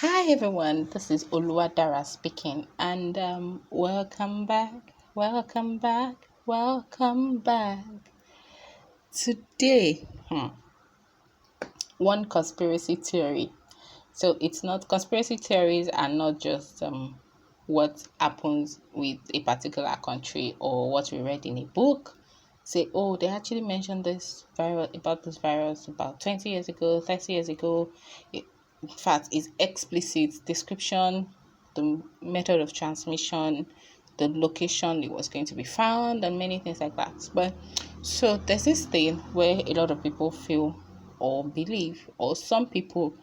Hi everyone, this is Oluwadara speaking, and welcome back, welcome back, welcome back. Today, one conspiracy theory. So it's not conspiracy theories are not just what happens with a particular country or what we read in a book. Say, oh, they actually mentioned this virus about 20 years ago, 30 years ago. In fact, it's explicit description, the method of transmission, the location it was going to be found, and many things like that. But so there's this thing where a lot of people feel or believe, or some people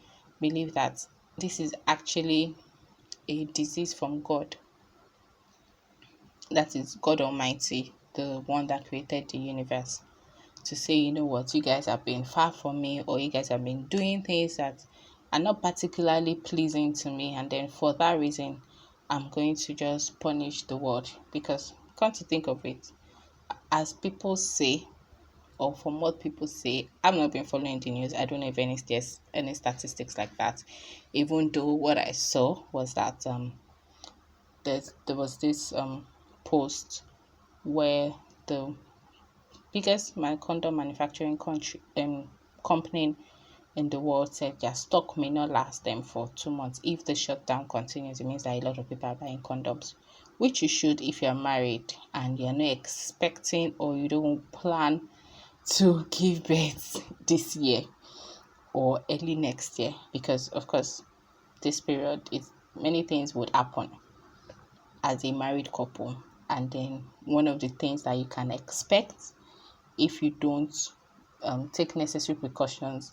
believe that this is actually a disease from God. That is God Almighty, the one that created the universe, to say, you know what, you guys have been far from me, or you guys have been doing things that are not particularly pleasing to me, and then for that reason, I'm going to just punish the world. Because come to think of it, as people say, or from what people say, I've not been following the news. I don't know if any statistics like that. Even though what I saw was that there was this post where the biggest condom manufacturing company in the world said their stock may not last them for 2 months. If the shutdown continues, it means that a lot of people are buying condoms, which you should if you're married and you're not expecting or you don't plan to give birth this year or early next year, because of course this period is many things would happen as a married couple. And then one of the things that you can expect if you don't take necessary precautions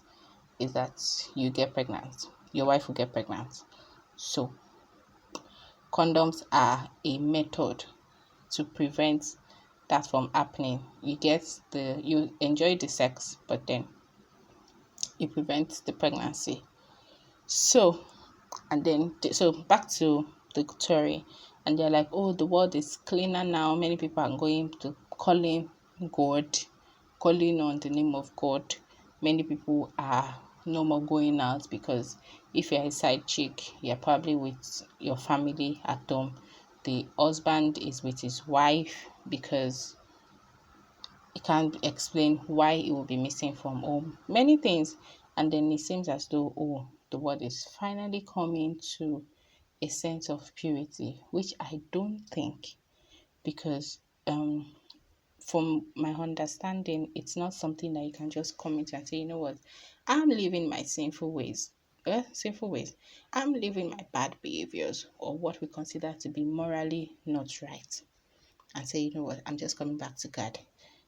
is that you get pregnant, your wife will get pregnant. So condoms are a method to prevent that from happening. You enjoy the sex, but then it prevents the pregnancy. So back to the theory, and they're like, oh, the world is cleaner now. Many people are going to calling God, calling on the name of God. Many people are no more going out, because if you're a side chick, you're probably with your family at home. The husband is with his wife because he can't explain why he will be missing from home. Many things. And then it seems as though, oh, the world is finally coming to a sense of purity, which I don't think, because from my understanding, it's not something that you can just come into and say, you know what, I'm living my sinful ways. Sinful ways. I'm living my bad behaviors, or what we consider to be morally not right, and say, you know what, I'm just coming back to God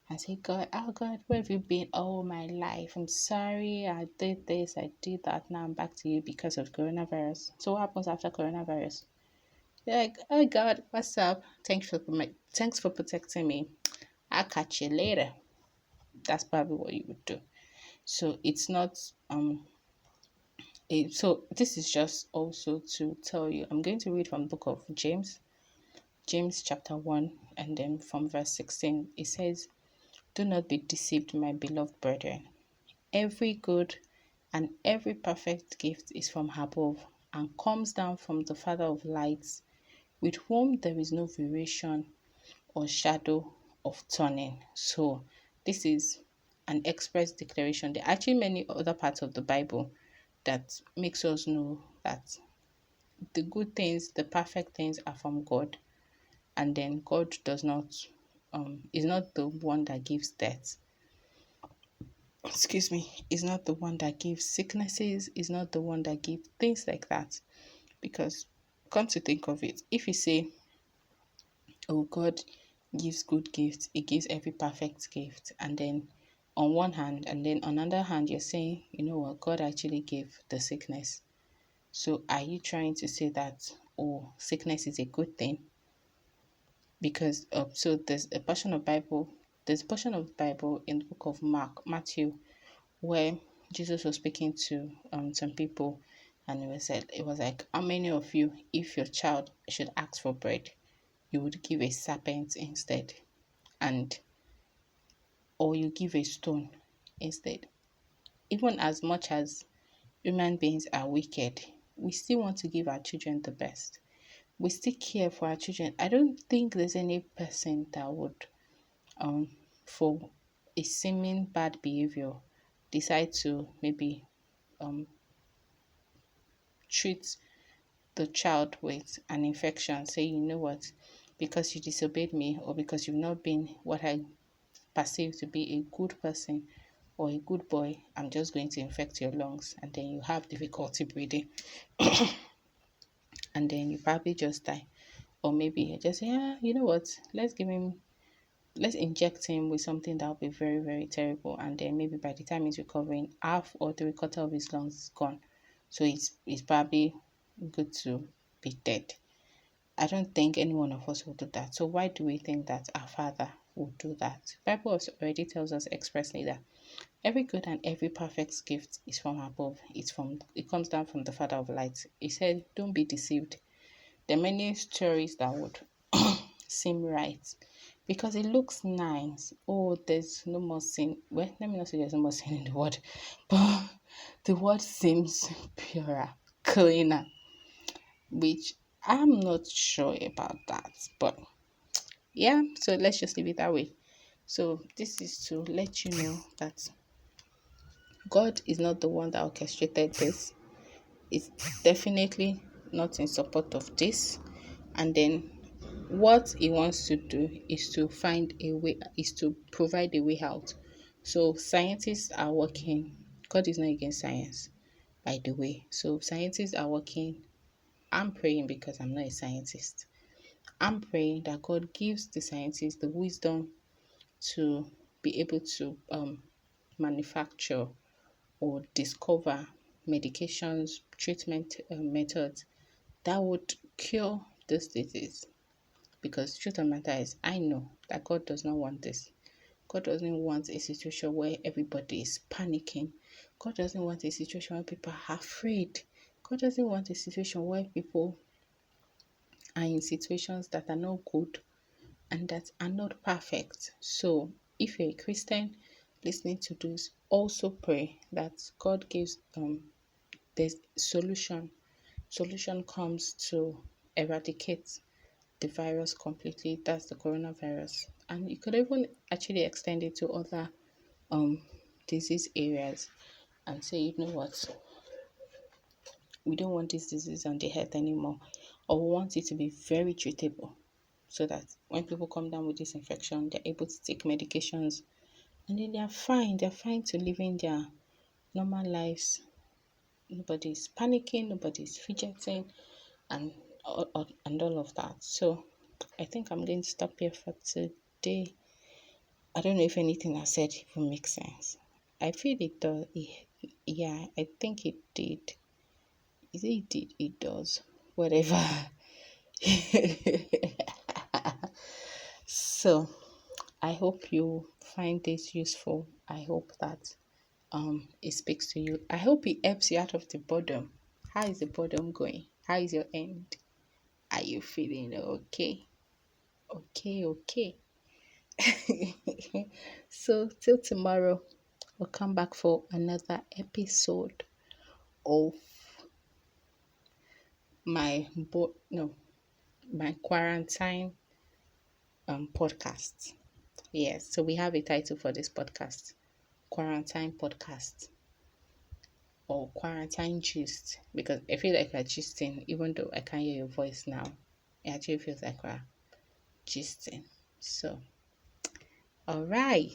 and say, God, oh God, where have you been all my life? I'm sorry, I did this, I did that. Now I'm back to you because of coronavirus. So what happens after coronavirus? You're like, oh God, what's up? Thanks for protecting me. I'll catch you later. That's probably what you would do. So it's not so this is just also to tell you. I'm going to read from the book of James chapter 1, and then from verse 16. It says, do not be deceived, my beloved brethren. Every good and every perfect gift is from above and comes down from the Father of lights, with whom there is no variation or shadow of turning. So this is an express declaration. There are actually many other parts of the Bible that makes us know that the good things, the perfect things are from God, and then God does not is not the one that gives death. Excuse me, is not the one that gives sicknesses, is not the one that gives things like that. Because come to think of it, if you say, oh, God gives good gifts, He gives every perfect gift, and then on one hand, and then on another hand, you're saying, you know what, God actually gave the sickness. So are you trying to say that, oh, sickness is a good thing? Because so there's a portion of the Bible in the book of Matthew, where Jesus was speaking to some people, and it was like, how many of you, if your child should ask for bread, you would give a serpent instead, and or you give a stone instead? Even as much as human beings are wicked, we still want to give our children the best. We still care for our children. I don't think there's any person that would for a seeming bad behavior decide to maybe treat the child with an infection, say, you know what, because you disobeyed me or because you've not been what I perceive to be a good person or a good boy, I'm just going to infect your lungs, and then you have difficulty breathing, and then you probably just die. Or maybe you just say, yeah, you know what, let's inject him with something that will be very, very terrible, and then maybe by the time he's recovering, half or three-quarter of his lungs is gone. So it's probably good to be dead. I don't think any one of us will do that. So why do we think that our Father will do that? Bible already tells us expressly that every good and every perfect gift is from above. It comes down from the Father of lights. He said, don't be deceived. There are many stories that would seem right because it looks nice. Oh, there's no more sin. Well, let me not say there's no more sin in the word, but the word seems purer, cleaner, which I'm not sure about that. But yeah, so let's just leave it that way. So this is to let you know that God is not the one that orchestrated this. It's definitely not in support of this. And then what he wants to do is to find a way, is to provide a way out. So scientists are working. God is not against science, by the way. So scientists are working. I'm praying because I'm not a scientist. I'm praying that God gives the scientists the wisdom to be able to manufacture or discover medications, treatment methods that would cure this disease. Because the truth of the matter is, I know that God does not want this. God doesn't want a situation where everybody is panicking. God doesn't want a situation where people are afraid. God doesn't want a situation where people are in situations that are not good and that are not perfect. So, if you're a Christian listening to this, also pray that God gives the solution. Solution comes to eradicate the virus completely. That's the coronavirus, and you could even actually extend it to other um disease areas and say, you know what, we don't want this disease on the earth anymore, or we want it to be very treatable, so that when people come down with this infection, they're able to take medications and then they're fine to living their normal lives. Nobody's panicking, nobody's fidgeting, and all of that. So I think I'm going to stop here for today. I don't know if anything I said even makes sense. I feel it does. Yeah, I think it did. Is it did? It does. Whatever. So I hope you find this useful. I hope that it speaks to you. I hope it helps you out of the boredom. How is the boredom going? How is your end? Are you feeling okay? Okay. So till tomorrow, we'll come back for another episode of my my quarantine podcast. Yes, so we have a title for this podcast: Quarantine Podcast or Quarantine Gist, because I feel like we're gisting, even though I can't hear your voice now. It actually feels like we're gisting. So, all right.